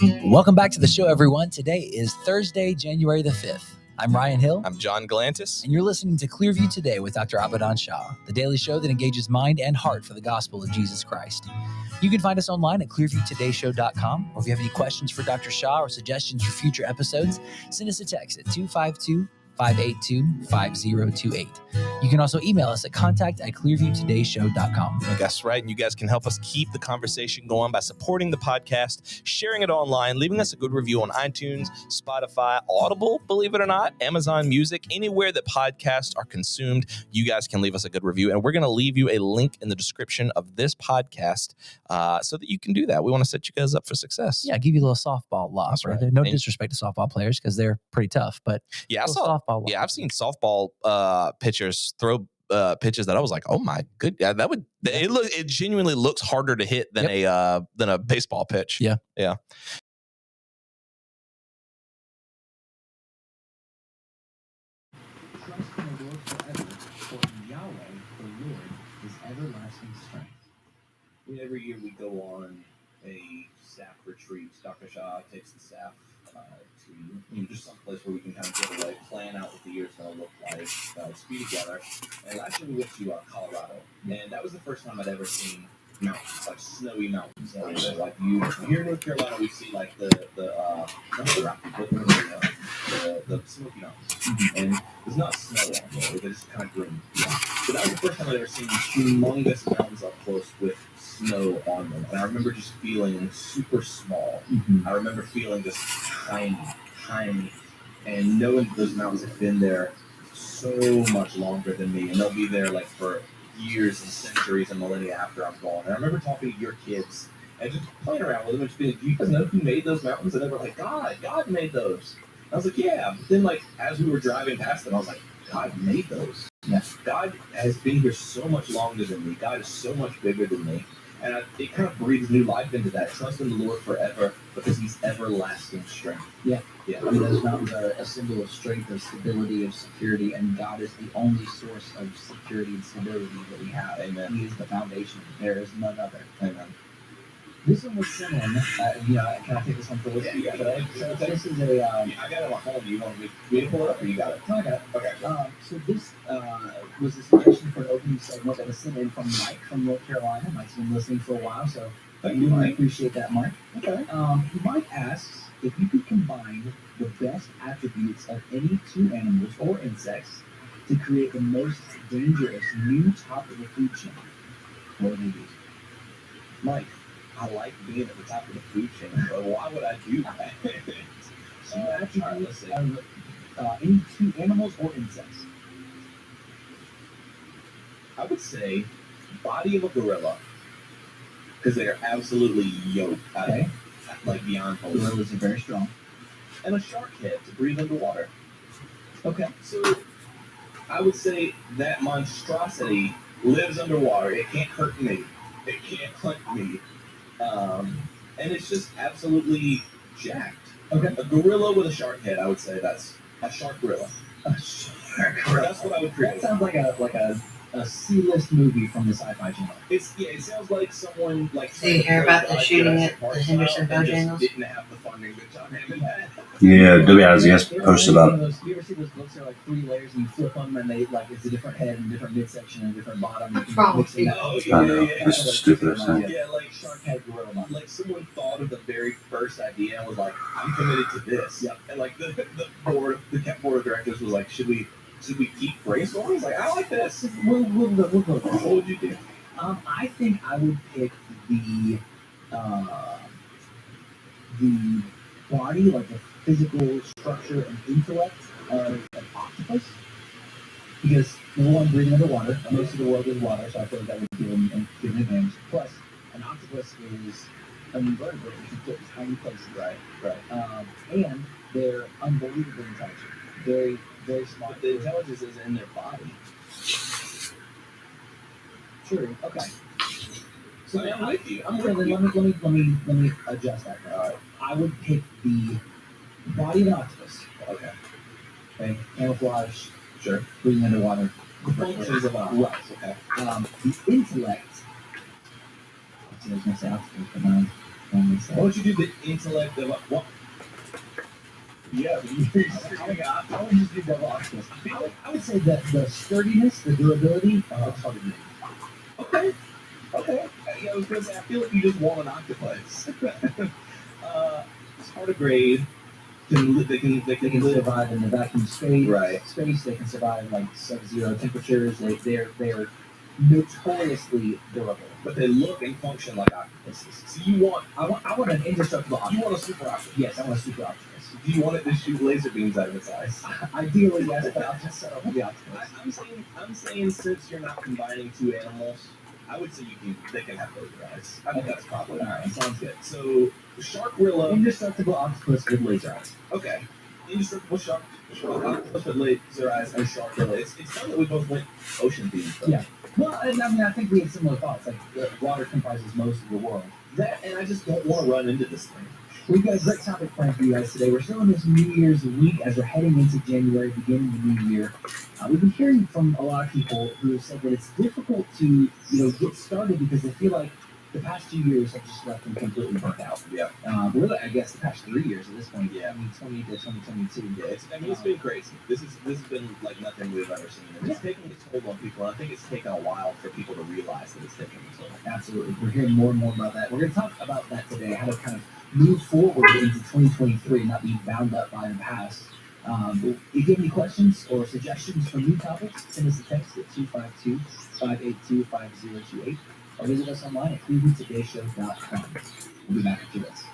Welcome back to the show, everyone. Today is Thursday, January the 5th. I'm Ryan Hill. I'm John Galantis. And you're listening to Clearview Today with Dr. Abadan Shah, the daily show that engages mind and heart for the gospel of Jesus Christ. You can find us online at clearviewtodayshow.com, or if you have any questions for Dr. Shah or suggestions for future episodes, send us a text at 252-582-5028. You can also email us at contact@clearviewtodayshow.com. That's right. And you guys can help us keep the conversation going by supporting the podcast, sharing it online, leaving us a good review on iTunes, Spotify, Audible, believe it or not, Amazon Music, anywhere that podcasts are consumed. You guys can leave us a good review. And we're going to leave you a link in the description of this podcast so that you can do that. We want to set you guys up for success. Yeah, give you a little softball loss, right? Right. No disrespect to softball players because they're pretty tough, but Yeah, softball. I've seen softball pitchers throw pitches that I was like, oh my good, that would it genuinely looks harder to hit than a baseball pitch. Yeah. Trust in the Lord forever, for in Yahweh the Lord is everlasting strength. Every year we go on a staff retreat. Dr. Shah takes the staff to just some place where we can kind of get away, plan out what the year's going to look like, to be together. And last year we went to Colorado, and that was the first time I'd ever seen mountains, like snowy mountains. Like here in North Carolina, we see like the Smoky Mountains, and there's not snow on there; they're just kind of green. Yeah. So that was the first time I'd ever seen humongous mountains up close with snow on them, and I remember just feeling super small. I remember feeling just tiny, and knowing that those mountains have been there so much longer than me, and they'll be there like for years and centuries and millennia after I'm gone. And I remember talking to your kids and just playing around with them and just being like, do you guys know who made those mountains? And they were like, God made those. And I was like, yeah. But then like as we were driving past them, I was like, God made those. Yes. God has been here so much longer than me. God is so much bigger than me. And it kind of breathes new life into that. Trust in the Lord forever because he's everlasting strength. Yeah. I mean, those mountains are a symbol of strength, of stability, of security, and God is the only source of security and stability that we have. Amen. He is the foundation. There is none other. Amen. This one was sent in. Can I take this one for this? Yeah, So this is a. I got it on my phone. Do you want me to pull it up or you got it? No, I got it. Okay. So this was a suggestion for an opening segment that was sent in from Mike from North Carolina. Mike's been listening for a while, so Thank we you, really Mike. appreciate that, Mike. Okay. Mike asks if you could combine the best attributes of any two animals or insects to create the most dangerous new top of the food chain. What would they be? Mike, I like being at the top of the food chain, but why would I do that? Two attributes let's see. of any two animals or insects. I would say body of a gorilla because they are absolutely yoked, Okay. like beyond hope. Gorillas are very strong. And a shark head to breathe underwater. Okay. So I would say that monstrosity lives underwater. It can't hurt me. It can't hunt me. And it's just absolutely jacked. Okay. A gorilla with a shark head, I would say that's a shark gorilla. A shark gorilla. That's what I would create. That sounds like a C-list movie from the Sci-Fi Channel. It sounds like someone like. Do you hear about the shooting Jurassic at Park the Henderson style and just Bojangles? Didn't have the funding that John Hammond had. Yeah, WISS posted about it. You ever see those books that are like 3 layers and you flip them and they like it's a different head and different midsection and a different bottom. What's wrong with you? Oh, I know. yeah. This is stupid. Yeah, like Shark head gorilla. like someone thought of the very first idea and was like, I'm committed to this. Yep. And like the board of directors was like, should we keep brainstorming? It's like, I like this. We'll go. What would you do? I think I would pick the body, like the physical structure and intellect of an octopus. Because number one, breathing underwater, most of the world is water, so I feel like that would give them an advantage. Plus, an octopus is an invertebrate, which you put in tiny places. Right. And they're unbelievably intelligent. Very, very smart. But the intelligence is in their body. True. Okay. So I'm with you. I'm Okay, with then you. let me adjust that. All right. I would pick the body of an octopus. Okay. Camouflage, Sure. breathing underwater. The functions of an Right. Okay. The intellect. I was gonna say octopus, but no. That makes sense. Why don't you do the intellect of what? Yeah, but I would just do double octopus. I would say that the sturdiness, the durability, that's hard to do. okay. Yeah, I was gonna say I feel like you just want an octopus. It's hard to grade. They can They can live. survive in the vacuum space. Right. Space. They can survive like sub-zero temperatures. They're notoriously durable. But they look and function like octopuses. So I want an indestructible octopus. you want a super octopus. Yes, I want a super octopus. Do you want it to shoot laser beams out of its eyes? Ideally, yes, but I'll just settle for the octopus. I'm saying since you're not combining two animals, I would say they can have laser eyes. I think that's probably All right, sounds good. So Sharkrilla, Indestructible octopus with laser eyes. okay. Indestructible shark octopus with laser eyes and Sharkrilla. It's fun that we both went ocean themed. though. Yeah. Well, I mean, I think we had similar thoughts. Like, water comprises most of the world. That and I just don't want to run into this thing. We've got a great topic planned for you guys today. We're still in this New Year's week as we're heading into January, beginning the new year. We've been hearing from a lot of people who have said that it's difficult to, get started because they feel like the past 2 years have just left them completely burnt out. Yeah. Really, I guess the past 3 years at this point. Yeah. 2020 to 2022. Yeah, it's been crazy. This has been like nothing we've ever seen. And it's taking its toll on people. And I think it's taken a while for people to realize that it's taking its toll. Absolutely. We're hearing more and more about that. We're going to talk about that today, how to kind of move forward into 2023, not be bound up by the past. If you have any questions or suggestions for new topics, send us a text at 252-582-5028 or visit us online at clevelandtodayshow.com. We'll be back after this.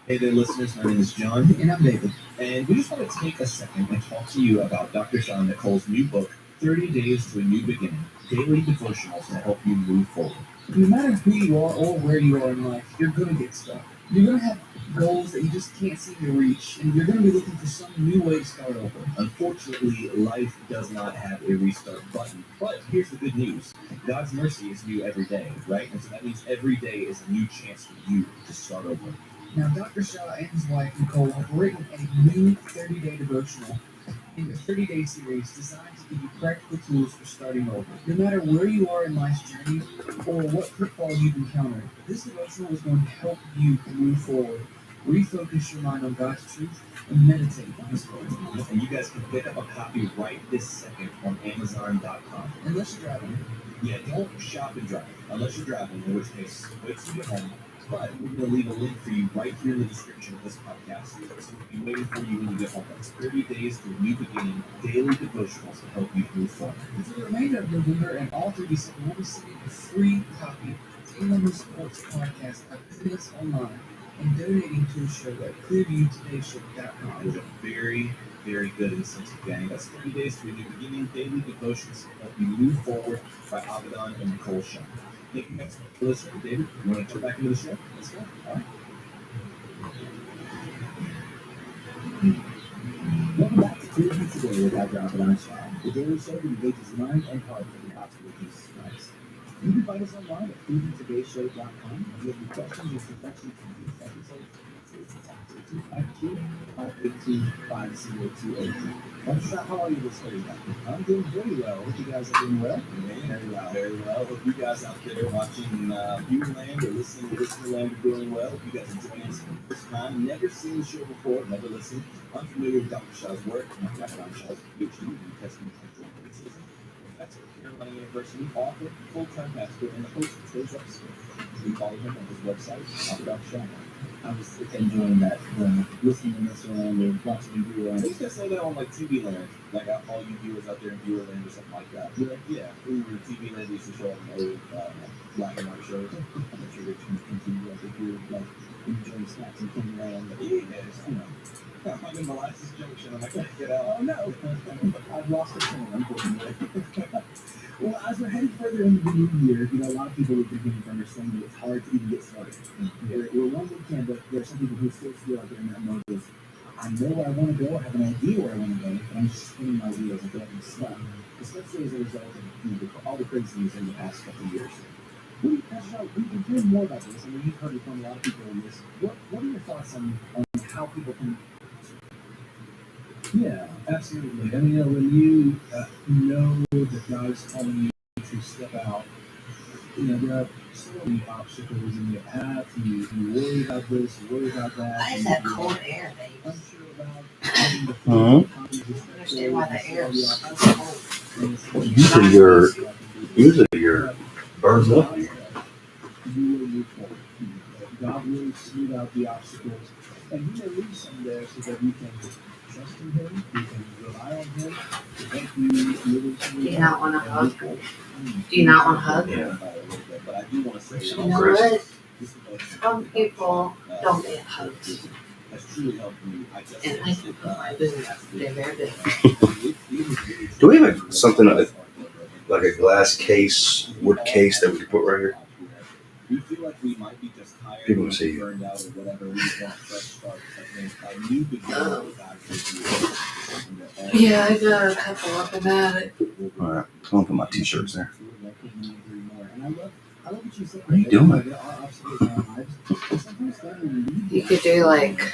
Hey there, listeners. My name is John, And I'm David. and we just want to take a second and talk to you about Dr. Sean Nicole's new book, 30 Days to a New Beginning, Daily Devotionals to help you move forward. No matter who you are or where you are in life, you're going to get stuck. You're going to have goals that you just can't seem to reach, and you're going to be looking for some new way to start over. Unfortunately, life does not have a restart button, but here's the good news. God's mercy is new every day, right? And so that means every day is a new chance for you to start over. Now, Dr. Shaw and his wife, Nicole, have written a new 30-day devotional in a 30-day series designed to give you practical tools for starting over. No matter where you are in life's journey or what pitfalls you've encountered, this devotional is going to help you move forward, refocus your mind on God's truth, and meditate on His Word. And you guys can pick up a copy right this second on Amazon.com. Unless you're driving. Yeah, don't shop and drive unless you're driving, in which case, wait till you get home. But we're going to leave a link for you right here in the description of this podcast. So we'll be waiting for you when you get home. That's 30 Days to a New Beginning, daily devotionals to help you move forward. For the remainder of November and all through December, we'll be sending a free copy to anyone who supports the podcast by visiting us online and donating to the show at clearviewtodayshow.com. It is a very, very good incentive, gang. That's 30 Days to a New Beginning, daily devotions to help you move forward by Abaddon and Nicole Shaw. Thank you guys for listening. David, you want to turn back into the show? Let's go. All right. Welcome back to Clearview Today with Dr. Abaddon Shaw, the daily show that engages mind and heart for the gospel of Jesus Christ. You can find us online at clevelandtodayshow.com. If you have any questions or suggestions for this episode, please contact 252-582-5028. Dr. Shaw, how are you this Thursday? I'm doing very well. Hope you guys are doing well. Very well. Very well. Hope you guys out there watching Viewland or listening to Listenerland are doing well. Hope you guys are joining us for the first time. Never seen the show before, never listened. Unfamiliar with Dr. Shaw's work. Dr. Abaddon Shaw's PhD in New Testament cultural criticism. Professor at Carolina University, author, full-time pastor, and the host of today's episode. You can follow him on his website, Abaddon Shaw. I was enjoying that, listening to this one or watching the video. They used to say that on like TV Land, like all you viewers out there in Viewerland or something like that. Yeah, we were TV Land used to show up in old black and white shows. I'm not sure which one continue. I think you're like enjoying snacks and candy land. I'm in Molasses Junction and I can't get out. Oh no, I've lost a train, unfortunately. Well, as we're heading further into the new year, a lot of people are beginning to understand that it's hard to even get started. We're one we can, but there are some people who still feel like they're in that mode of, I know where I want to go, I have an idea where I want to go, but I'm just spinning my wheels and getting stuck, especially as a result of all the crazy news in the past couple of years. We've been hearing more about this, and we've heard it from a lot of people in this. What are your thoughts on how people can? Yeah, absolutely. I mean, when you know that God is calling you to step out there are so many obstacles in your path. You worry about this, you worry about that. Why is that cold air, baby? Unsure about having the Mhm. I understand why the air is so cold. Usually your burns up. You will move forward. God will smooth out the obstacles, and He may leave some there so that you can trust in Him, you can rely on Him to help you live into. Do you not want a hug? Do you not want a hug? Yeah. But I do want to say, You know what? Some people don't get hugs. has truly helped me. And I think they're very big. Do we have something like a glass case, wood case that we could put right here? We feel like we might be just tired, People can see you. burned out, or whatever. We just want a fresh start. A new beginning with God gives you. Yeah, I got a couple up and at it. All right. I'm going to put my t-shirts there. I love what you said. What are you doing? You could do like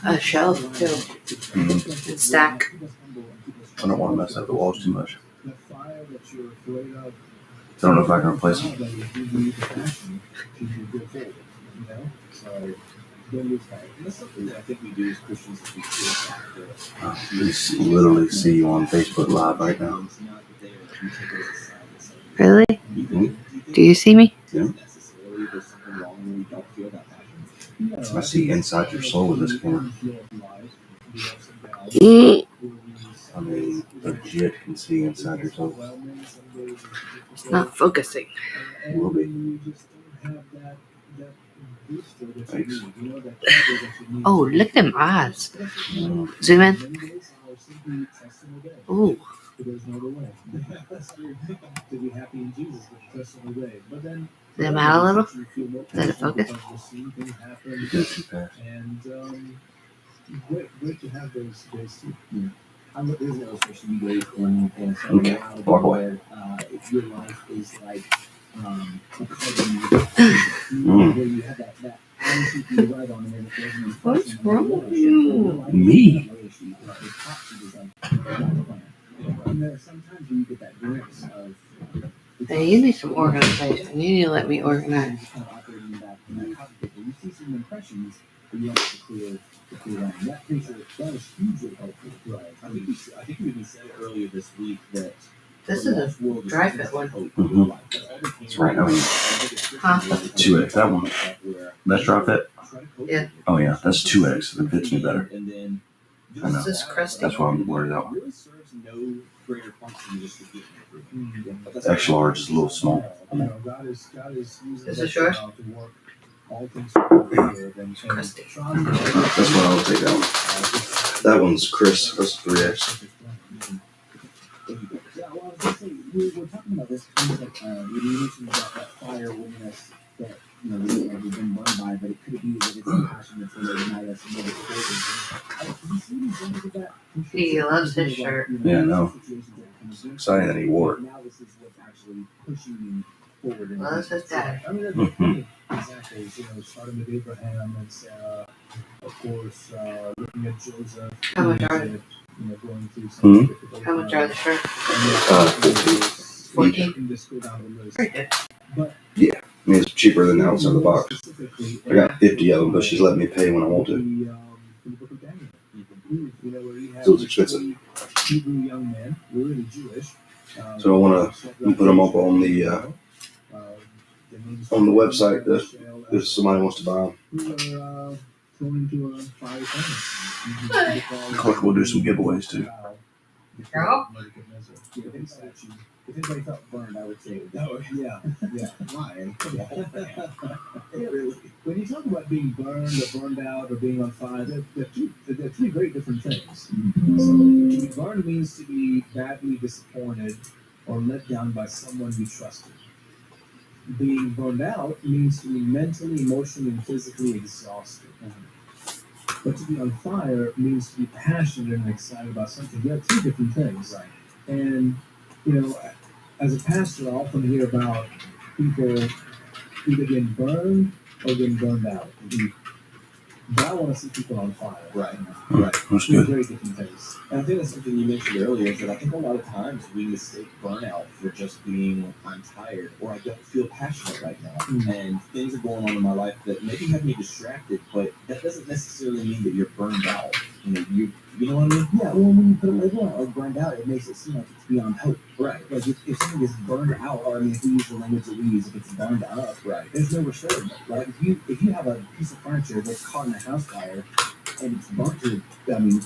a shelf too Mhm. and stack. I don't want to mess up the walls too much. I don't know if I can replace them. That's something that I think we do as Christians as we feel after. I literally see you on Facebook Live right now. Really? Mhm. Do you see me? Yeah. I see inside your soul with this camera. I mean, legit can see inside your soul. It's not focusing. It will be. Thanks. Oh, look at them eyes. Mm. Zoom in. Ooh. Zoom out a little. Let it focus. Yes, you can. And great to have those two. I'm there's an illustration you gave in Okay, walk away. where if your life is like Mm. where you have that attitude you ride on there, there's an What's impression wrong with you? Me? And there are sometimes when you get that glimpse of Hey, you need some organization. You need to let me organize. you see some impressions, but you have to clear line. That picture that is hugely helpful. Right. I think we even said it earlier this week that This is a dry fit one. Mhm. It's right now. Huh? 2X. That one. That's dry fit? Yeah. Oh, yeah. That's 2X. That fits me better. And then I know. This is crusty. That's why I'm worried out. really serves no greater function just to get improvement. Extra large is a little small. God is using Is this yours? to work all things together and Crusty. That's why I'll take that one. That one's Chris. That's 3X. Yeah, well, I was gonna say, we're talking about this concept, you mentioned about that fire within us that, we've been burned by, but it could be that it's a passion that's going to ignite us and make us forward. Have you seen examples of that? He loves his shirt. Yeah, I know. It's exciting that he wore it. Now this is what's actually pushing you forward. Loves his dad. I mean, that's funny. Exactly. Starting with Abraham and Sarah, of course, looking at Joseph. How much are they? Going through some difficult How much are the shirt? 14. You can just go down the list. Very good. But I mean, it's cheaper than the outside of the box. specifically, I got 50 of them, but she's letting me pay when I want to. the book of Daniel. Where you have So it's expensive. Hebrew young men, really Jewish. So I want to put them up on the website if somebody wants to buy them. Who are thrown into a fiery furnace. Of course, we'll do some giveaways too. Girl? If anybody felt burned, I would say it was Ryan. When you talk about being burned or burned out or being on fire, they're three very different things. So, to be burned means to be badly disappointed or let down by someone you trusted. Being burned out means to be mentally, emotionally, and physically exhausted. But to be on fire means to be passionate and excited about something. They're two different things. Right. And, as a pastor, I often hear about people either getting burned or getting burned out. but I want to see people on fire. Right. Right. That's Two good. very different things. And I think that's something you mentioned earlier is that I think a lot of times we mistake burnout for just being I'm tired or I don't feel passionate right now. And things are going on in my life that maybe have me distracted, but that doesn't necessarily mean that you're burned out. You know what I mean? Yeah, well, when you put a label on it, like burned out, it makes it seem like it's beyond hope. Right. Like if something gets burned out, or I mean, if we use the language that we use, if it's burned up, Right. there's no restoring it. Like if you have a piece of furniture that's caught in a house fire and it's burnt to,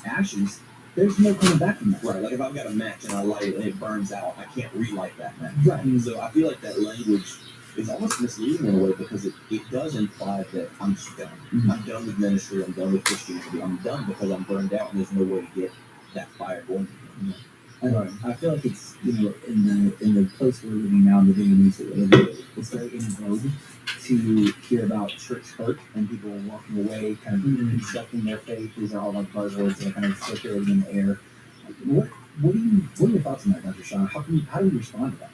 ashes, there's no coming back from that. Right. Like if I've got a match and I light it and it burns out, I can't relight that match. Right. So I feel like that language is almost misleading in a way because it does imply that I'm just done. Mhm. I'm done with ministry. I'm done with Christianity. I'm done because I'm burned out and there's no way to get that fire going. I feel like it's in the place we're living now, in the day and age that we're living, it's very in vogue to hear about church hurt and people walking away, kind of constructing their faith. These are all like buzzwords that are kind of circulating in the air. What are your thoughts on that, Dr. Sean? How do you respond to that?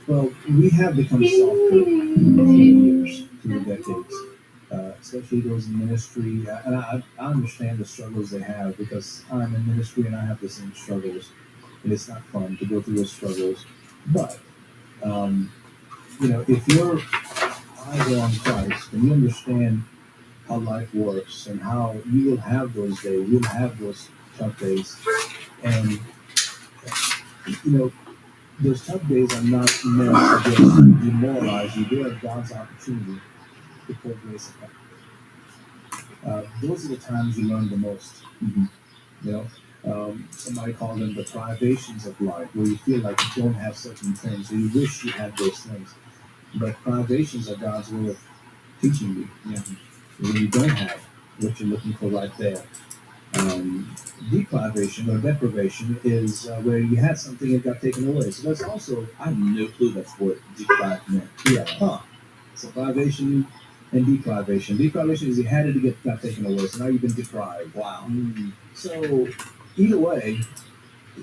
Well, we have become self-critical over the years, through the decades, especially those in ministry. And I understand the struggles they have because I'm in ministry and I have the same struggles. And it's not fun to go through those struggles. But, if your eyes are on Christ and you understand how life works and how you will have those days, you'll have those tough days. And, those tough days are not meant to just demoralize you. They are God's opportunity to pour grace upon. Those are the times you learn the most. Somebody called them the privations of life, where you feel like you don't have certain things, or you wish you had those things. But privations are God's way of teaching you. When you don't have what you're looking for right there. Deprivation or deprivation is where you had something that got taken away. So that's also, I have no clue that's what deprived meant. So privation and deprivation. Deprivation is you had it got taken away, so now you've been deprived. Wow. So either way,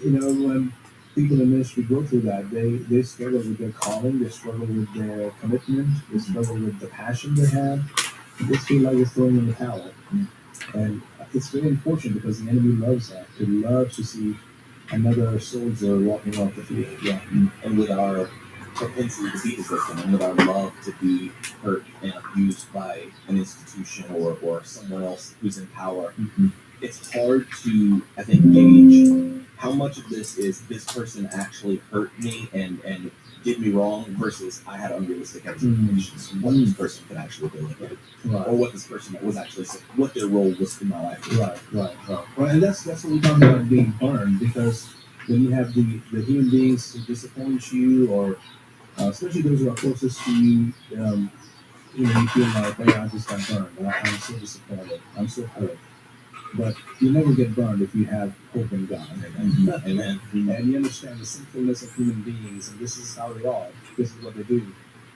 when people in ministry go through that, they struggle with their calling, they struggle with their commitment, they struggle with the passion they have. They just feel like it's throwing in the towel. And it's very unfortunate because the enemy loves that. He loves to see another soldier walking off the field. Yeah. And with our propensity to be the victim and with our love to be hurt and abused by an institution or someone else who's in power, it's hard to, I think, gauge how much of this is this person actually hurt me and did me wrong versus I had unrealistic expectations of what this person could actually do. Right. Or what this person was actually, what their role was in my life. Right. Well, and that's what we're talking about being burned, because when you have the human beings who disappoint you, or especially those who are closest to you, you feel like, hey, I just got burned. I'm so disappointed. I'm so hurt. But you never get burned if you have hope in God. Amen. And you understand the sinfulness of human beings, and this is how they are. This is what they do.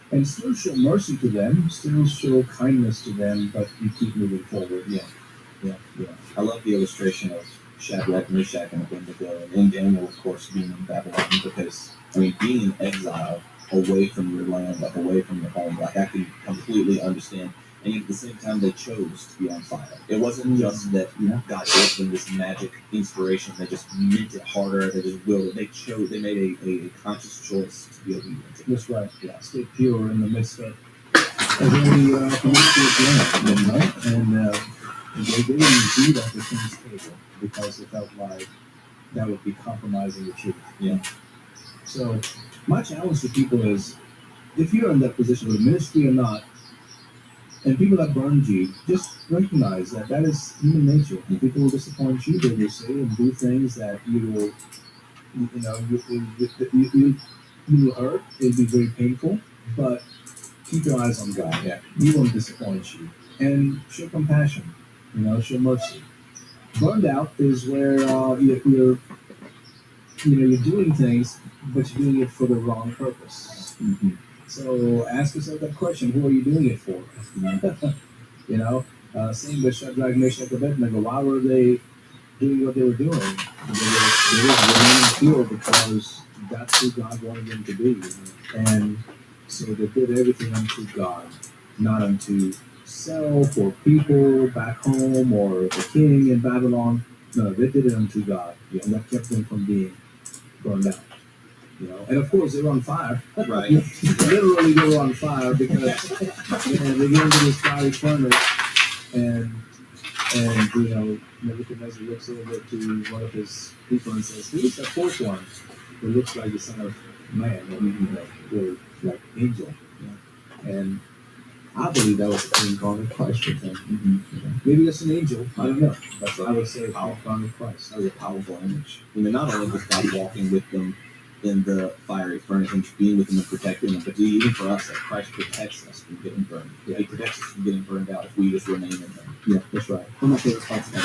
And still show mercy to them, still show kindness to them, but you keep moving forward. Yeah. I love the illustration of Shadrach, Meshach, and Abednego, and Daniel, of course, being in Babylon, because, being in exile, away from your land, like away from your home, like I can completely understand. And at the same time, they chose to be on fire. It wasn't just that God gave them this magic inspiration. They just meant it harder. They just willed it. They made a conscious choice to be obedient. That's right. Yeah. Stay pure in the midst of very promiscuous land, And they didn't do that at the king's table because they felt like that would be compromising the truth. Yeah. So my challenge to people is, if you're in that position with ministry or not, and people that burned you, just recognize that is human nature. And people will disappoint you. They will say and do things that you will, you will hurt. It'll be very painful. But keep your eyes on God. Yeah. He won't disappoint you. And show compassion. Show mercy. Burned out is where you're doing things, but you're doing it for the wrong purpose. So ask yourself that question: who are you doing it for? Same with Shadrach, Meshach, and Abednego. Why were they doing what they were doing? They were remaining pure because that's who God wanted them to be, and so they did everything unto God, not unto sell for people back home or the king in Babylon. No, they did it unto God. And that kept them from being burned out. And of course they were on fire. Right. Literally they were on fire because they get into this fiery furnace and Nebuchadnezzar looks over to one of his people and says, "Who's that fourth one who looks like the son of man, or like angel?" And I believe that was an incarnate Christ with him. Maybe that's an angel. I don't know. But I would say it's incarnate Christ. That was a powerful image. Not only was God walking with them in the fiery furnace and being with them and protecting them, but even for us, that Christ protects us from getting burned. He protects us from getting burned out if we just remain in Him. Yeah, that's right. One of my favorite spots about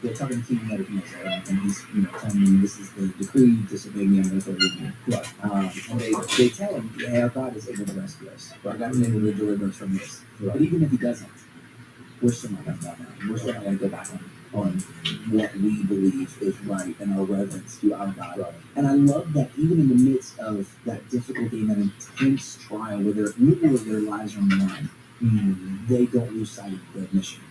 they're talking to King Nebuchadnezzar, and he's telling me this is the decree, disobey me, I'm going to throw you in. Right. And they tell him, yeah, our God is able to rescue us. Our God is able to deliver us from this. Right. But even if He doesn't, we're still not going to bow down. We're still not going to go back on what we believe is right and our reverence to our God. Right. And I love that even in the midst of that difficulty and that intense trial where literally their lives are on the line, they don't lose sight of the mission.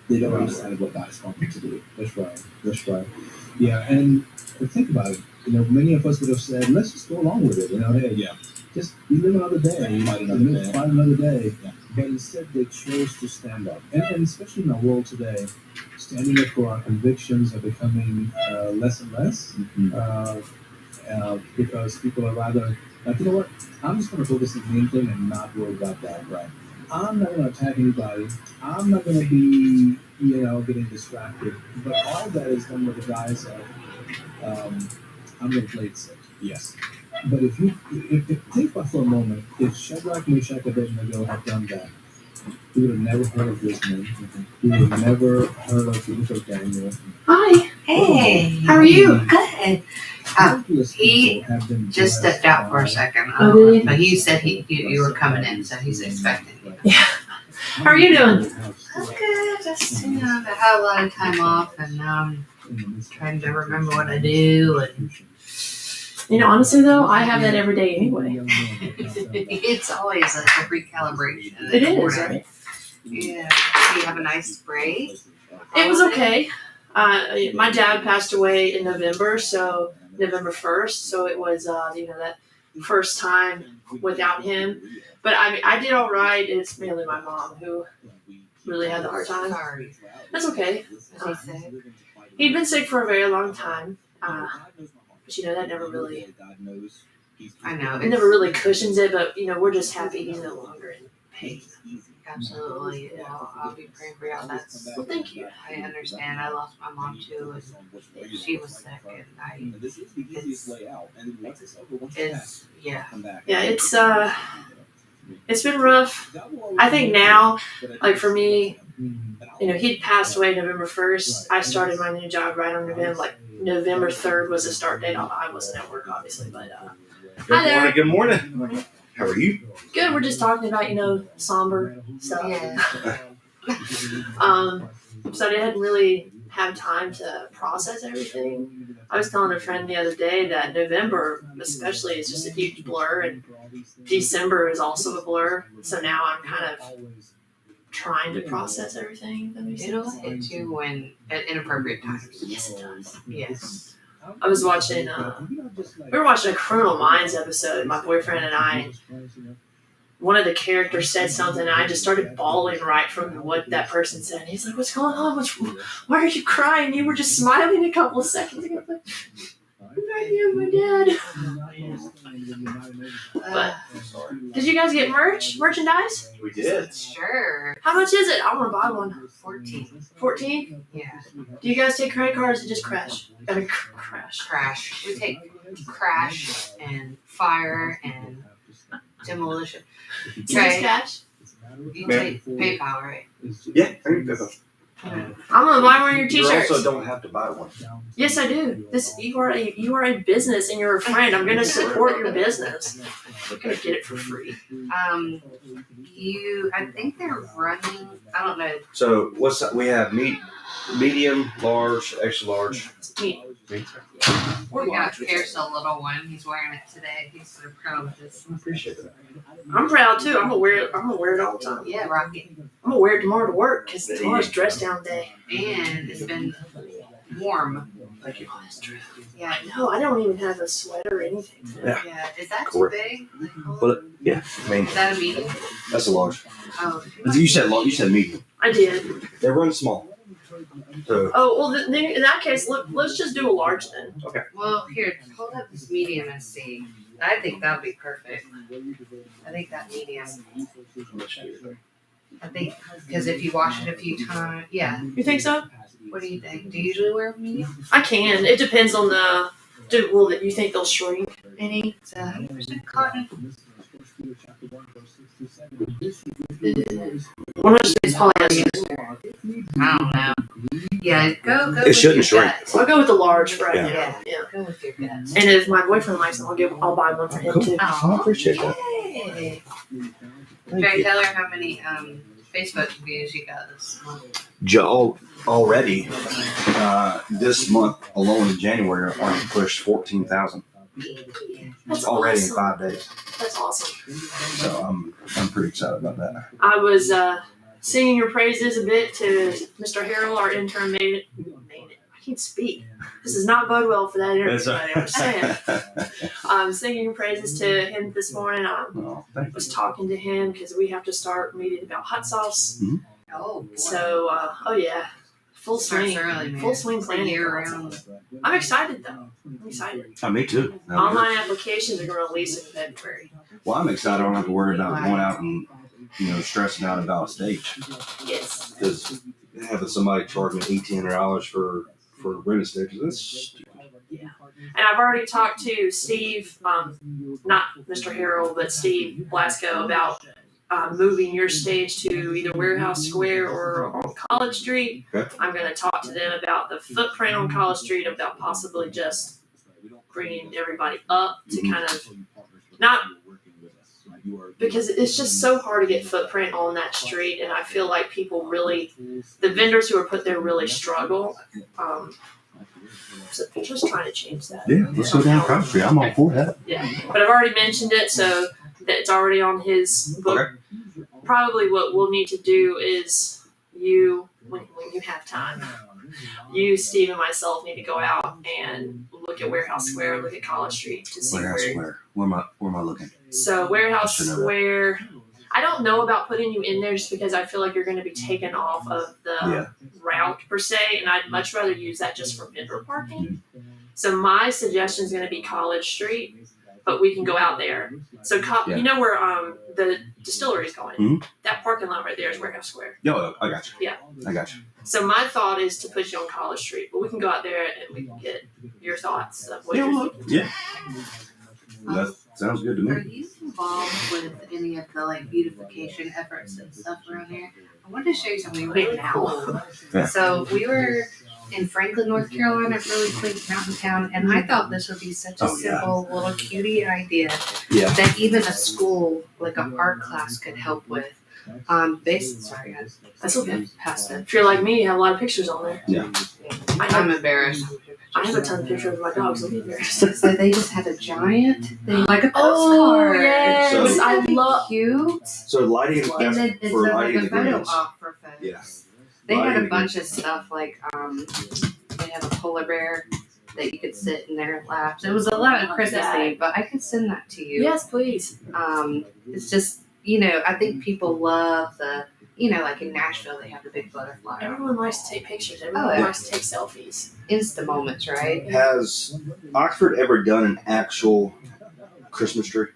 They don't lose sight of what God has called them to do. That's right. That's right. Yeah, and think about it. Many of us would have said, let's just go along with it. Hey, just live another day. Fight another day. Yeah. But instead, they chose to stand up. And especially in our world today, standing up for our convictions are becoming less and less because people are rather like, you know what? I'm just going to focus on the main thing and not worry about that. Right. I'm not going to attack anybody. I'm not going to be, getting distracted. But all that is done with the guys of, I'm going to play it safe. Yes. But if think about for a moment, if Shadrach, Meshach, and Abednego had done that, we would have never heard of this man. We would have never heard of the book of Daniel. Hi. Hey. How are you? Good. He just stepped out for a second. But he said you were coming in, so he's expecting you. Yeah. How are you doing? That's good. Just I had a lot of time off, and now I'm trying to remember what I do. And honestly though, I have that every day anyway. It's always a recalibration. It is, right? Yeah. Do you have a nice break? It was okay. My dad passed away in November, so November 1st. So it was, that first time without him. But I did all right. It's mainly my mom who really had the hard time. Sorry. That's okay. Is he sick? He'd been sick for a very long time. But that never really. I know. It never really cushions it, but we're just happy he's no longer in pain. Absolutely. I'll be praying for y'all. Well, thank you. I understand. I lost my mom too, and she was sick, and it's been rough. I think now, like for me, he'd passed away November 1st. I started my new job right on November 3rd was the start date. I wasn't at work, obviously, but hi there. Good morning. How are you? Good. We're just talking about, somber stuff. Yeah. So I didn't really have time to process everything. I was telling a friend the other day that November, especially, is just a huge blur, and December is also a blur. So now I'm kind of trying to process everything. It'll hit you at inappropriate times. Yes, it does. Yes. I was watching, we were watching a Criminal Minds episode, my boyfriend and I. One of the characters said something, and I just started bawling right from what that person said. And he's like, "What's going on? Why are you crying? You were just smiling a couple of seconds ago." I'm like, my dad. But did you guys get merchandise? We did. Sure. How much is it? I want to buy one. 14. 14? Yeah. Do you guys take credit cards or just crash? Crash. Crash. We take crash and fire and demolition. You use cash? You take PayPal, right? Yeah, I can do that. I'm gonna buy one of your You t-shirts. also don't have to buy one. Yes, I do. You are a business and you're a friend. I'm gonna support your business. I'm gonna get it for free. I think they're running. I don't know. So we have medium, large, extra large. Me. We got Pierce, a little one. He's wearing it today. He's so proud of this. I appreciate that. I'm proud too. I'm gonna wear it all the time. Yeah, Rocky. I'm gonna wear it tomorrow to work because tomorrow's dress down day. And it's been warm. Thank you. Oh, that's true. Yeah. No, I don't even have a sweater or anything. Yeah. Is that Correct. too big? Like, Well, yeah, I mean, is that a medium? that's a large. Oh. You said long, you said medium. I did. They run small. So, Oh well, then in that case, let's just do a large then. Well, here, hold up this medium and see. I think that'd be perfect. I think that medium. I think because if you wash it a few times, yeah. You think so? What do you think? Do you usually wear a medium? I can. It depends on the. Will that you think they'll shrink any? It's 100% cotton. One of those polyester. I don't know. Yeah, go. It shouldn't with your shrink. gut. I'll go with the large for right Yeah. now. Yeah. Go with your gut. And if my boyfriend likes them, I'll buy one for him too. I appreciate that. Yay. Thank Jerry, you. tell her how many Facebook views you got this month. Joe, already, this month alone in January, I already pushed 14,000 That's already awesome. in 5 days. That's awesome. So I'm pretty excited about that. I was singing your praises a bit to Mr. Harrell, our intern made it. I can't speak. This does not bode well for that interview. I'm just saying. I'm singing your praises to him this morning. I Oh, thank you. was talking to him because we have to start meeting about hot sauce. Oh, boy. So, oh yeah, full Starts swing, early, man. full swing It's a planning. year for hot round. sauce. I'm excited though. I'm excited. Me too. Online applications are going to release in February. Well, I'm excited. I don't have to worry about going out and, stressing out about a stage. Yes. Because having somebody charge me $1,800 for rent a stage, that's stupid. And I've already talked to Steve, not Mr. Harrell, but Steve Blasco about moving your stage to either Warehouse Square or on College Street. Okay. I'm going to talk to them about the footprint on College Street, about possibly just bringing everybody up to kind of not, because it's just so hard to get footprint on that street, and I feel like people really, the vendors who are put there really struggle. So just trying to change that. Yeah, let's go down Crown Street. I'm all for that. Yeah, but I've already mentioned it, so that it's already on his book. Okay. Probably what we'll need to do is you, when you have time, you, Steve, and myself need to go out and look at Warehouse Square, look at College Street to see Warehouse where. Square. Where am I looking? So Warehouse I should know that. Square, I don't know about putting you in there just because I feel like you're going to be taken off of the Yeah. route per se, and I'd much rather use that just for vendor parking. So my suggestion is going to be College Street, but we can go out there. So Yeah. you know where the distillery is going? Mhm. That parking lot right there is Warehouse Square. Yo, I got you. Yeah. I got you. So my thought is to put you on College Street, but we can go out there and we can get your thoughts of what Yeah, you're well, thinking. yeah. That sounds good to Are me. you involved with any of the beautification efforts and stuff around here? I wanted to show you something really cool. Yeah. So we were in Franklin, North Carolina, really quaint mountain town, and I thought this would be such a Oh, yeah. simple little cutie idea Yeah. that even a school, like an art class, could help with. Sorry guys, That's okay. past it. If you're like me, you have a lot of pictures on there. Yeah. I'm embarrassed. I have a ton of pictures of my dogs. I'll be embarrassed. So they just had a giant thing, like a Oh, postcard. yes. So- I Isn't that love. cute? So lighting, And that's then it's for like lighting a the photo greens. op for folks. Yeah. They had Lighting a bunch of stuff like they have a polar bear that you could sit in their laps. It was a lot of Christmas that. themed, but I could send that to you. Yes, please. It's just I think people love the like in Nashville they have the big butterfly. Everyone likes to take pictures. Everyone Oh, yeah. likes to take selfies. Insta moments, right? Has Oxford ever done an actual Christmas tree?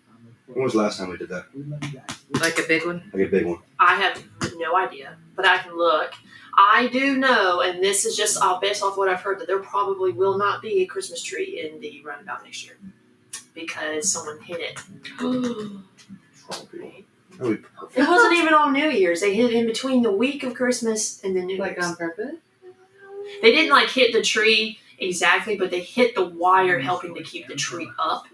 When was the last time we did that? Like a big one. Like a big one. I have no idea, but I can look. I do know, and this is just based off what I've heard, that there probably will not be a Christmas tree in the roundabout next year because someone hit it. Right. That would be perfect. It wasn't even on New Year's. They hit it in between the week of Christmas and the New Like Year's. on purpose? They didn't hit the tree exactly, but they hit the wire helping to keep the tree up.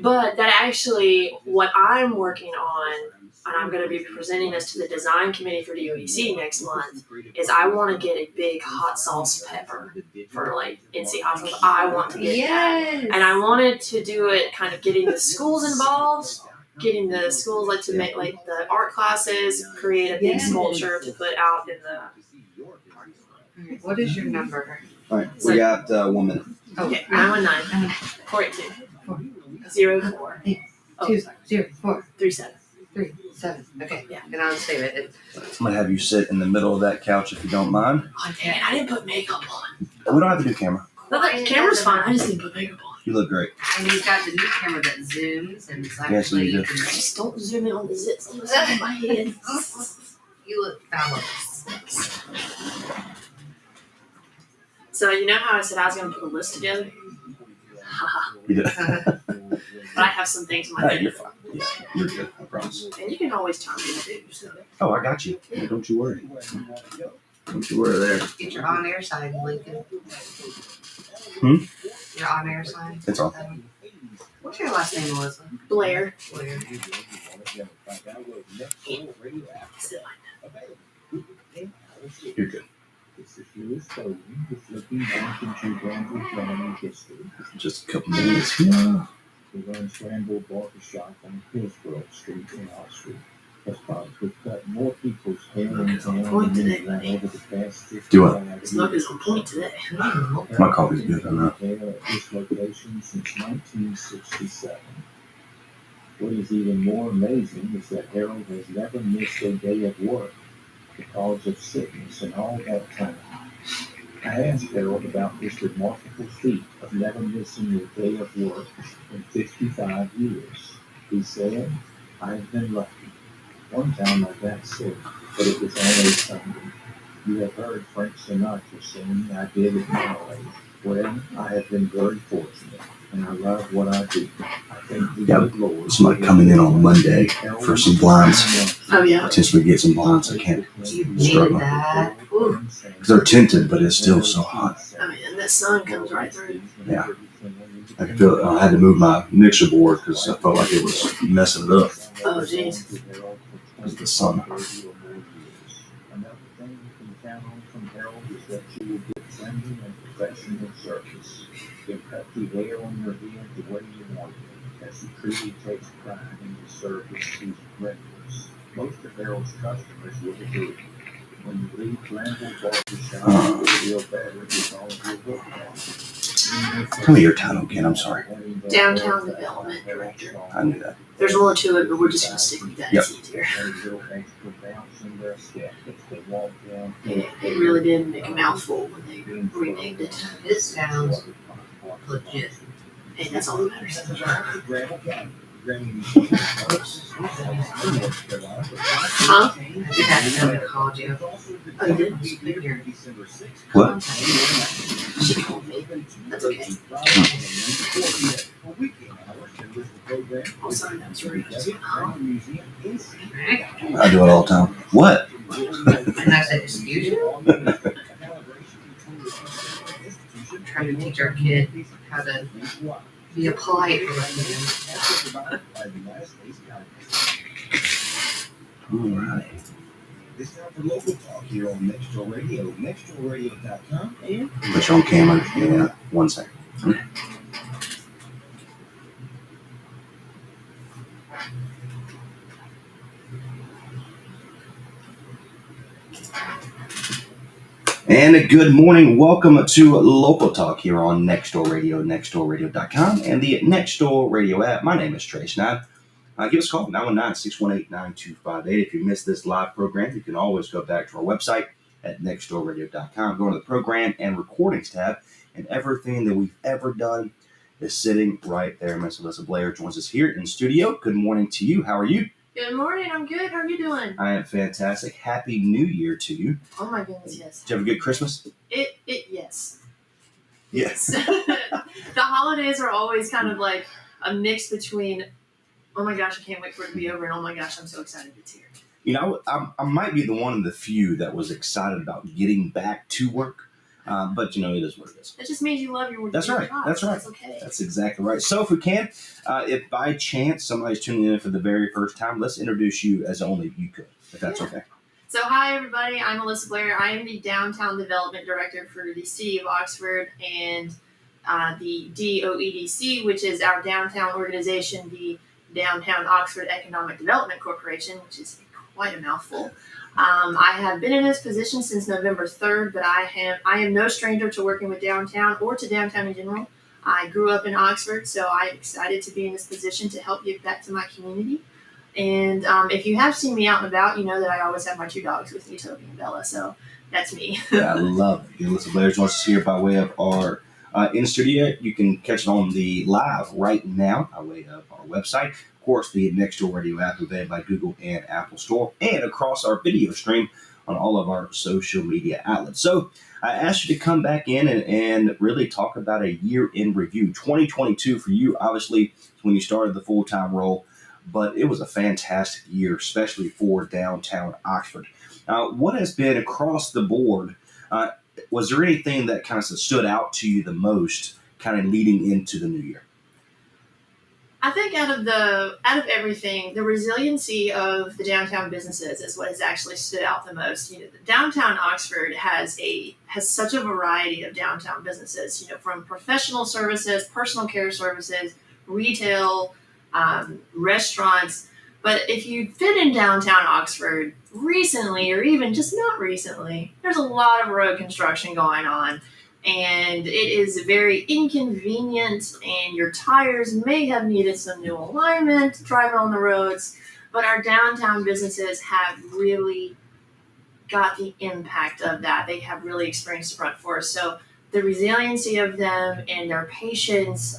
But that actually, what I'm working on, and I'm going to be presenting this to the design committee for DOEC next month, is I want to get a big hot sauce pepper for like NC hot sauce. I want to get that. And I wanted to do it kind of getting the schools involved, getting the schools like to make like the art classes, create a big sculpture to put out in the. What is your number? All right, we got 1 minute. Okay, 919 482 04 2 0 4 37. 3 7. Okay, Yeah. and I'll save it. I'm gonna have you sit in the middle of that couch if you don't mind. Oh dang it! I didn't put makeup on. We don't have to do camera. No, the camera's fine. I just didn't put makeup on. You look great. And he's got the new camera that zooms and it's Yes, you do. I just don't zoom in on the zits on the side of my head. You look fabulous. So you know how I said I was going to put a list together? You did. But I have some things in my Hey, head. you're fine. Yeah, you're good. I promise. And you can always tell me to do. So. Oh, I got you. Don't you worry. Don't you worry there. Get your on-air sign, Lincoln. Your on-air sign. It's on. What's your last name, Melissa? Blair. Blair. You're good. Just a couple minutes. Yeah. The run scrambled barbershop on Hillsborough Street in Oxford has probably cut more people's hair in town Point than today, than buddy. over the past 50 Do it. Smoke is on point today. My coffee's good. I know. There at this location since 1967. What is even more amazing is that Harold has never missed a day of work because of sickness in all that time. I asked Harold about this remarkable feat of never missing a day of work in 55 years. He said, I've been lucky. One time I got sick, but it was only Sunday. You have heard Frank Sinatra sing, I did it my way. Well, I have been very fortunate, and I love what I do. I thank the good Lord. Somebody coming in on Monday for some blinds. Oh, yeah. Since we get some blinds, I can't You needed struggle. that. Ooh. Because they're tinted, but it's still so hot. I mean, and the sun comes right through. Yeah. I had to move my mixer board because I felt like it was messing it up. Oh, jeez. Because of the sun. Another thing you can count on from Harold is that you will get friendly and professional service. He'll cut the hair on your head the way you want it, as he truly takes pride in the service he renders. Most of Harold's customers will agree. When you leave Glanville Barbershop, you will feel better because you'll look better. Tell me your title again, I'm sorry. Downtown Development Director. I knew that. There's more to it, but we're just going to stick with that. Yep. It's easier. It It really did make a mouthful when they renamed it. This sounds legit. And that's all that matters. Huh? I did have somebody called you. Oh, you did? What? She called me. That's okay. Oh, sorry, that was rude. I do it all the time. What? And I said, excuse you? I'm trying to teach our kid how to be a polite person. All right. It's time for local talk here on Nextdoor Radio, nextdoorradio.com, and Put you on camera. Yeah. 1 second. And a good morning. Welcome to Local Talk here on Nextdoor Radio, nextdoorradio.com, and the Nextdoor Radio app. My name is Trace. Now, give us a call, 919-618-9258. If you missed this live program, you can always go back to our website at nextdoorradio.com. Go to the program and recordings tab, and everything that we've ever done is sitting right there. Miss Alyssa Blair joins us here in studio. Good morning to you. How are you? Good morning. I'm good. How are you doing? I am fantastic. Happy New Year to you. Oh my goodness, yes. Did you have a good Christmas? Yes. Yes. The holidays are always kind of like a mix between, oh my gosh, I can't wait for it to be over, and oh my gosh, I'm so excited it's here. You know, I might be the one of the few that was excited about getting back to work But it is what it is. That just means you love your That's your right. job, That's so right. That's okay. That's exactly right. So if we can, if by chance somebody's tuning in for the very first time, let's introduce you as only you could, if that's okay. So hi everybody, I'm Alyssa Blair. I am the Downtown Development Director for the City of Oxford and the DOEDC, which is our downtown organization, the Downtown Oxford Economic Development Corporation, which is quite a mouthful. I have been in this position since November 3rd, but I am no stranger to working with downtown or to downtown in general. I grew up in Oxford, so I'm excited to be in this position to help give back to my community. And if you have seen me out and about, you know that I always have my 2 dogs with me, Toby and Bella, so that's me. Yeah, I love it. Alyssa Blair joins us here by way of our in-studio. You can catch it on the live right now by way of our website. Of course, the Nextdoor Radio app available by Google and Apple Store, and across our video stream on all of our social media outlets. So I asked you to come back in and really talk about a year in review. 2022 for you, obviously, when you started the full-time role, but it was a fantastic year, especially for downtown Oxford. What has been across the board? Was there anything that kind of stood out to you the most, kind of leading into the new year? I think out of everything, the resiliency of the downtown businesses is what has actually stood out the most. Downtown Oxford has such a variety of downtown businesses. From professional services, personal care services, retail, restaurants. But if you fit in downtown Oxford recently, or even just not recently, there's a lot of road construction going on. And it is very inconvenient, and your tires may have needed some new alignment driving on the roads, but our downtown businesses have really got the impact of that. They have really experienced the front force. So the resiliency of them and their patience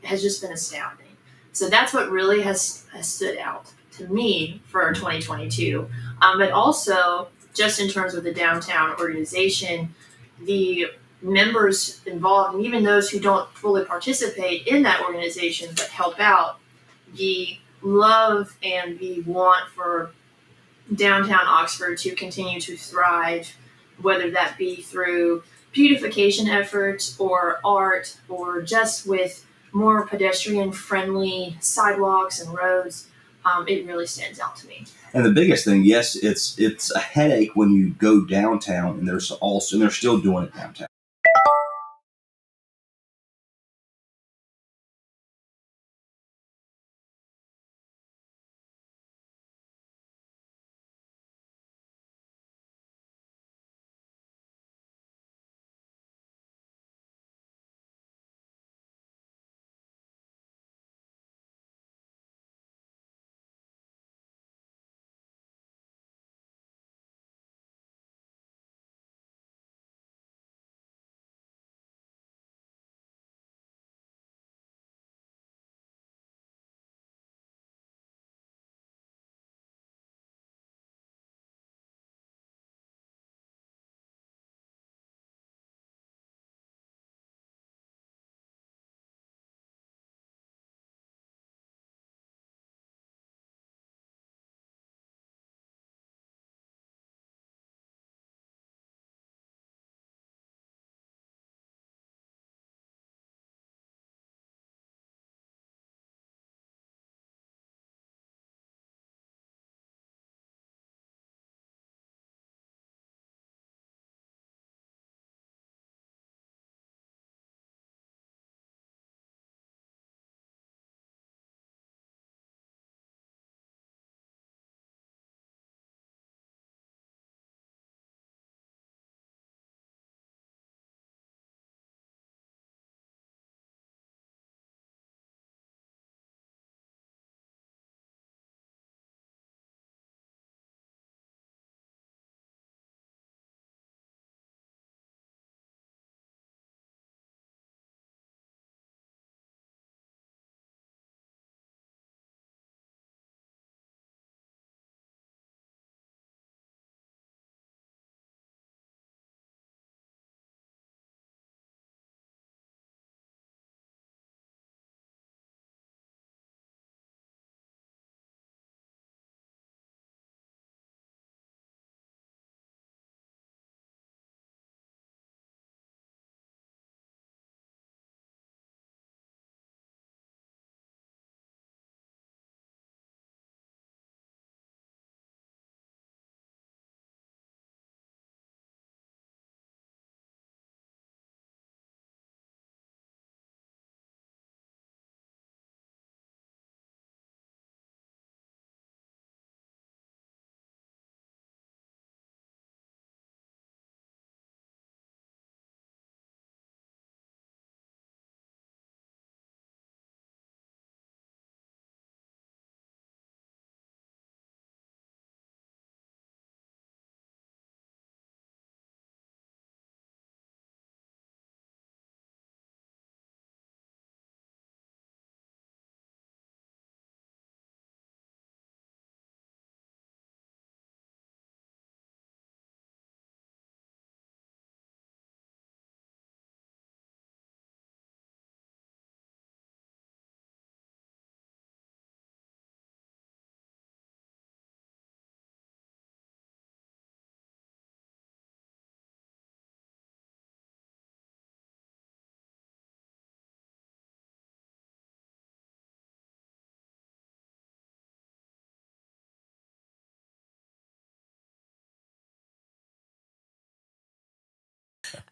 has just been astounding. So that's what really has stood out to me for 2022. But also, just in terms of the downtown organization, the members involved, and even those who don't fully participate in that organization but help out, the love and the want for downtown Oxford to continue to thrive, whether that be through beautification efforts or art or just with more pedestrian-friendly sidewalks and roads, it really stands out to me. And the biggest thing, yes, it's a headache when you go downtown, and they're still doing it downtown.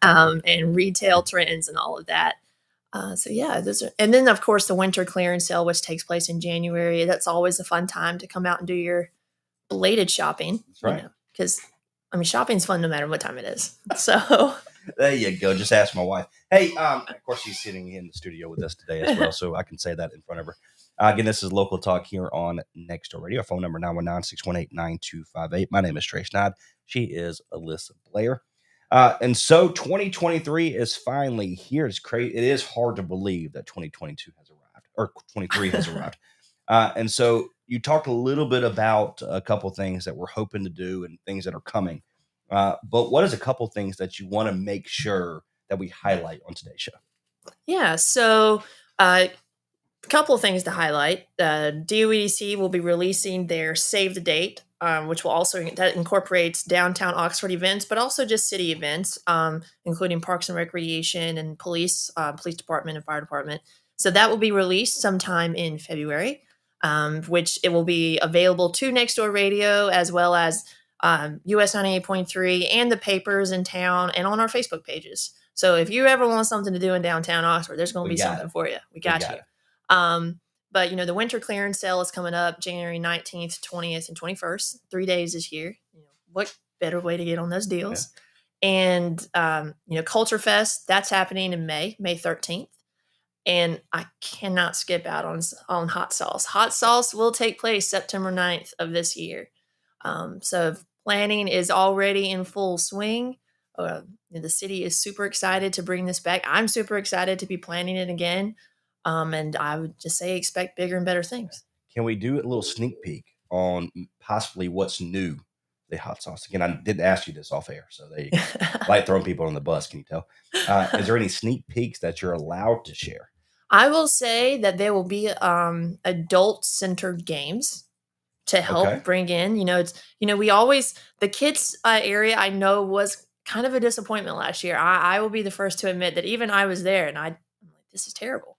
and retail trends and all of that. So yeah, and then of course the winter clearance sale, which takes place in January. That's always a fun time to come out and do your belated shopping. That's right. Because shopping's fun no matter what time it is. So there you go. Just ask my wife. Hey, of course she's sitting in the studio with us today as well, so I can say that in front of her. Again, this is Local Talk here on Next Door Radio. Our phone number 919-618-9258. My name is Trey Schneid. She is Alyssa Blair. And so 2023 is finally here. It's crazy. It is hard to believe that 2022 has arrived, or 23 has arrived. And so you talked a little bit about a couple things that we're hoping to do and things that are coming. But what is a couple things that you want to make sure that we highlight on today's show? Yeah. So a couple of things to highlight. DOEDC will be releasing their Save the Date, which will that incorporates downtown Oxford events, but also just city events, including Parks and Recreation and police department and fire department. So that will be released sometime in February, which it will be available to Next Door Radio as well as US 98.3 and the papers in town and on our Facebook pages. So if you ever want something to do in downtown Oxford, there's going to be something for you. We got you. But the winter clearance sale is coming up January 19th, 20th, and 21st, 3 days this year. What better way to get on those deals? Yeah. And, Culture Fest, that's happening in May 13th. And I cannot skip out on hot sauce. Hot sauce will take place September 9th of this year. So planning is already in full swing. The city is super excited to bring this back. I'm super excited to be planning it again. And I would just say expect bigger and better things. Can we do a little sneak peek on possibly what's new, the hot sauce? Again, I didn't ask you this off air, so there you go. Like throwing people on the bus, can you tell? Is there any sneak peeks that you're allowed to share? I will say that there will be adult-centered games to help bring in, we always, the kids area I know was kind of a disappointment last year. I will be the first to admit that even I was there and I'm like, this is terrible.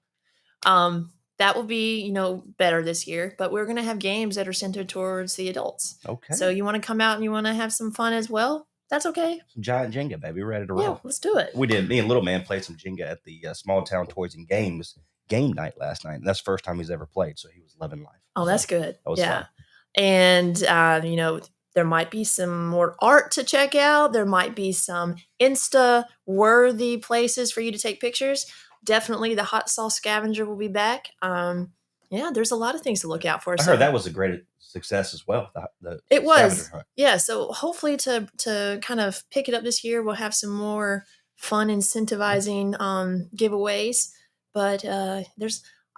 That will be, better this year, but we're going to have games that are centered towards the adults. Okay. So you want to come out and you want to have some fun as well? That's okay. Some giant Jenga, baby. We're ready to roll. Yeah, let's do it. We did. Me and Little Man played some Jenga at the Small Town Toys and Games game night last night. And that's the first time he's ever played. So he was loving life. Oh, that's good. That was fun. And, there might be some more art to check out. There might be some Insta-worthy places for you to take pictures. Definitely the hot sauce scavenger will be back. There's a lot of things to look out for. I heard that was a great success as well. It was. Yeah, so hopefully to kind of pick it up this year, we'll have some more fun incentivizing giveaways. But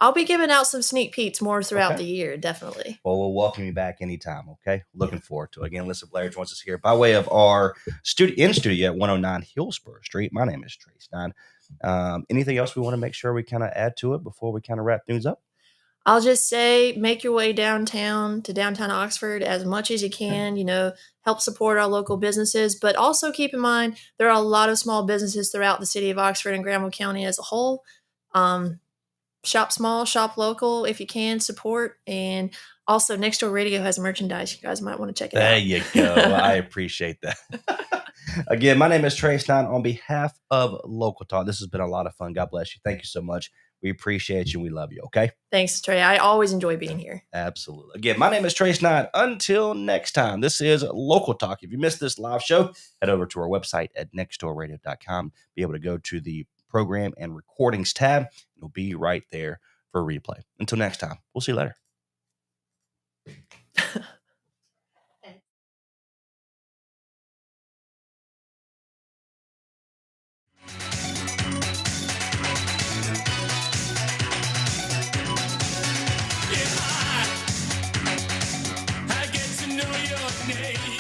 I'll be giving out some sneak peeks more throughout the year, definitely. Well, we'll welcome you back anytime, okay? Looking forward to it. Again, Alyssa Blair joins us here by way of our studio at 109 Hillsborough Street. My name is Trey Schneid. Anything else we want to make sure we kind of add to it before we kind of wrap things up? I'll just say make your way downtown Oxford as much as you can, help support our local businesses, but also keep in mind there are a lot of small businesses throughout the city of Oxford and Granville County as a whole. Shop small, shop local if you can, support. And also Next Door Radio has merchandise. You guys might want to check it out. There you go. I appreciate that. Again, my name is Trey Schneid on behalf of Local Talk. This has been a lot of fun. God bless you. Thank you so much. We appreciate you. We love you. Okay. Thanks, Trey. I always enjoy being here. Absolutely. Again, my name is Trey Schneid. Until next time, this is Local Talk. If you missed this live show, head over to our website at nextdoorradio.com. Be able to go to the program and recordings tab. It'll be right there for a replay. Until next time, we'll see you later.